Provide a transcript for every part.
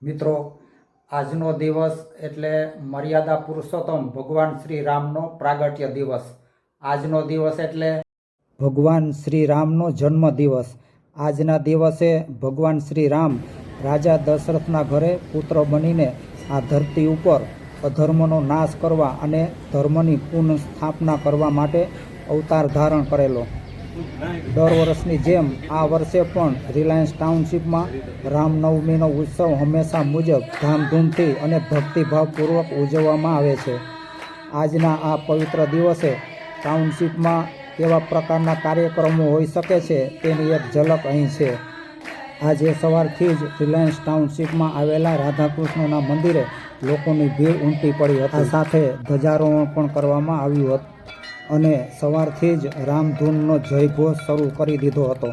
મિત્રો, આજનો દિવસ એટલે મર્યાદા પુરુષોત્તમ ભગવાન શ્રી રામનો પ્રાગટ્ય દિવસ. આજનો દિવસ એટલે ભગવાન શ્રી રામનો જન્મ દિવસ. આજના દિવસે ભગવાન શ્રી રામ રાજા દશરથના ઘરે પુત્ર બનીને આ ધરતી ઉપર અધર્મનો નાશ કરવા અને ધર્મની પુનઃ સ્થાપના કરવા માટે અવતાર ધારણ કરેલો. દર વર્ષની જેમ આ વર્ષે પણ રિલાયન્સ ટાઉનશીપમાં રામનવમીનો ઉત્સવ હંમેશા મુજબ ધામધૂમથી અને ભક્તિભાવપૂર્વક ઉજવવામાં આવે છે. આજના આ પવિત્ર દિવસે ટાઉનશીપમાં કેવા પ્રકારના કાર્યક્રમો હોઈ શકે છે તેની એક ઝલક અહીં છે. આજે સવારથી જ રિલાયન્સ ટાઉનશીપમાં આવેલા રાધાકૃષ્ણના મંદિરે લોકોની ભીડ ઉમટી પડી હતી. આ સાથે ધ્વજારોહણ પણ કરવામાં આવ્યું હતું અને સવારથી જ રામધૂનનો જયઘોષ શરૂ કરી દીધો હતો,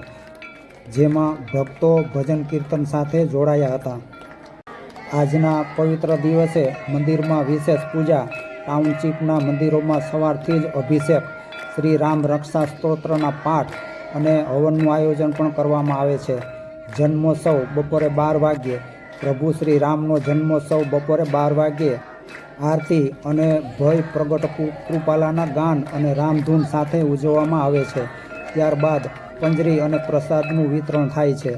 જેમાં ભક્તો ભજન કીર્તન સાથે જોડાયા હતા. આજના પવિત્ર દિવસે મંદિરમાં વિશેષ પૂજા, ટાઉનશીપના મંદિરોમાં સવારથી જ અભિષેક, શ્રી રામ રક્ષા સ્તોત્રના પાઠ અને હવનનું આયોજન પણ કરવામાં આવે છે. જન્મોત્સવ બપોરે 12 વાગ્યે, પ્રભુ શ્રી રામનો જન્મોત્સવ બપોરે 12 વાગ્યે આરતી અને ભય પ્રગટ કૃપાલાના ગાન અને રામધૂન સાથે ઉજવવામાં આવે છે. ત્યારબાદ પંજરી અને પ્રસાદનું વિતરણ થાય છે.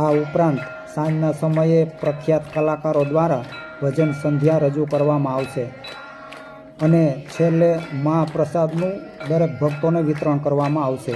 આ ઉપરાંત સાંજના સમયે પ્રખ્યાત કલાકારો દ્વારા ભજન સંધ્યા રજૂ કરવામાં આવશે અને છેલ્લે મહાપ્રસાદનું દરેક ભક્તોને વિતરણ કરવામાં આવશે.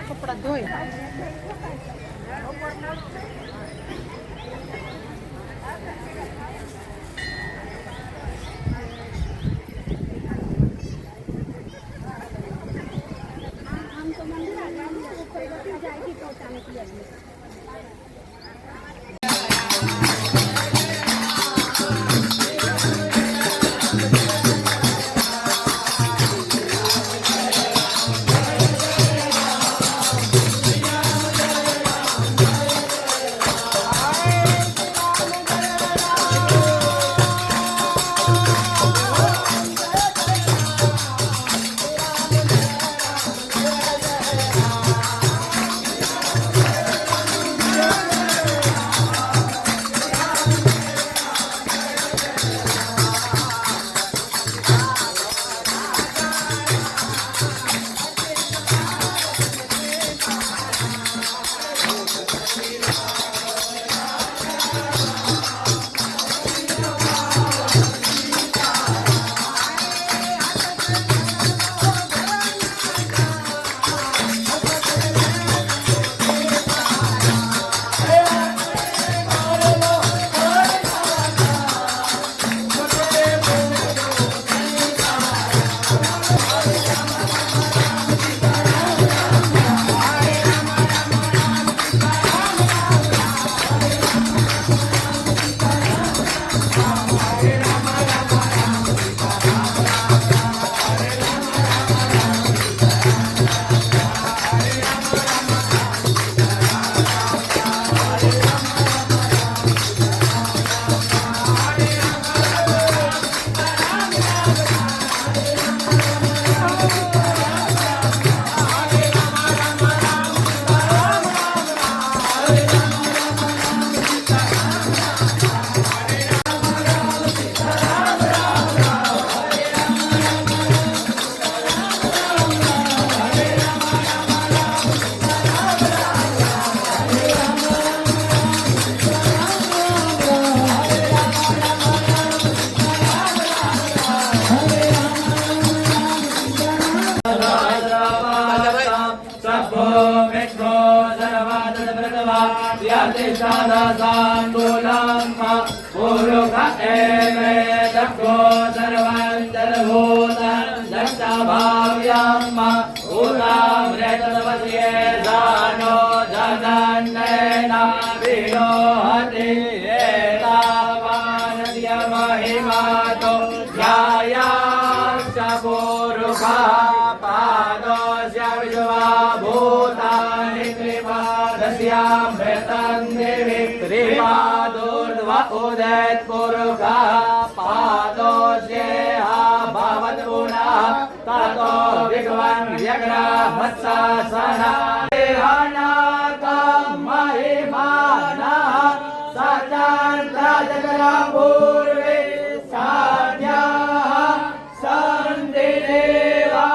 કપડા ધોઈ प्रतिष्ठादशान्दोलम्मा पुरुष एवेदको सर्वन्तर्भूतं दक्षभाव्यम्मा उदामृतवस्ये दानो जगन्नेन विरोहति एतावानद्य महिमातो ध्यायाश्च पुरुषा पादोऽस्य विश्वभूतानि त्रिपादस्यामृतं देवि त्रिपादोर्ध्व उदयत्पुरुषः पादोऽस्येह भवत्पुनः ततो विद्वान् व्यग्रमत्सासनः देहानाकं महिमानः सचन्द्रजगरपूर्वे साध्याः सन्ति देवाः।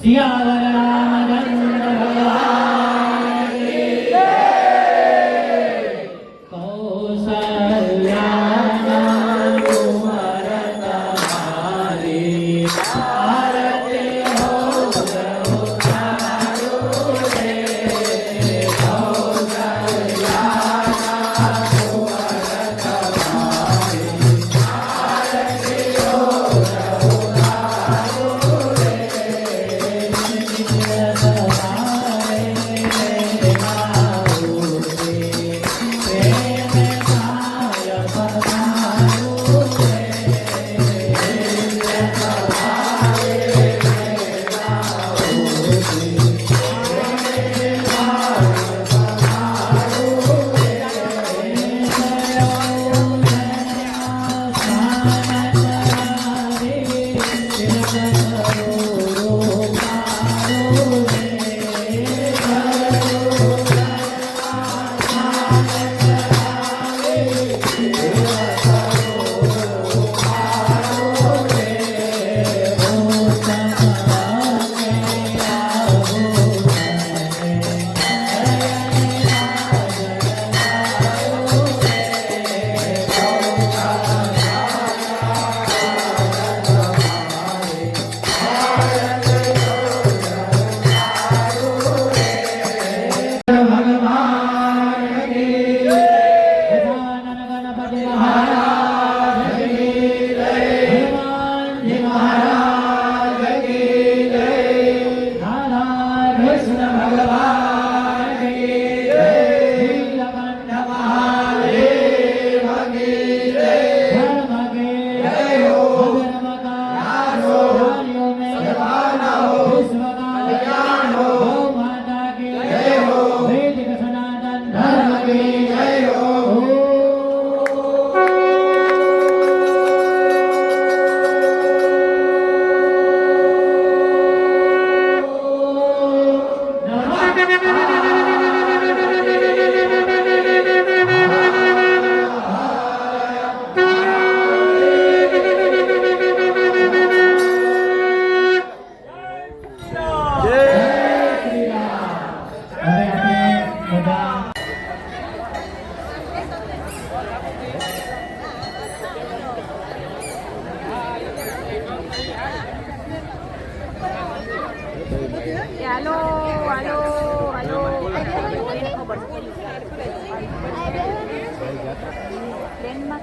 સિયાવર રામચંદ્ર ભગવાન કી જય. કૌસલ્યાના કુંવર તમારી આરતી હો પ્રભુ તારું રે. કૌસલ્યાના કુંવર તમારી આરતી હો પ્રભુ તારું રે. નિત્ય સવારે દેવાવું રે. પ્રેમ સાય પધારું રે. નિત્ય સવારે દેવાવું રે. હાલો હાલો હાલો એને ખબર છે ટ્રેનમાં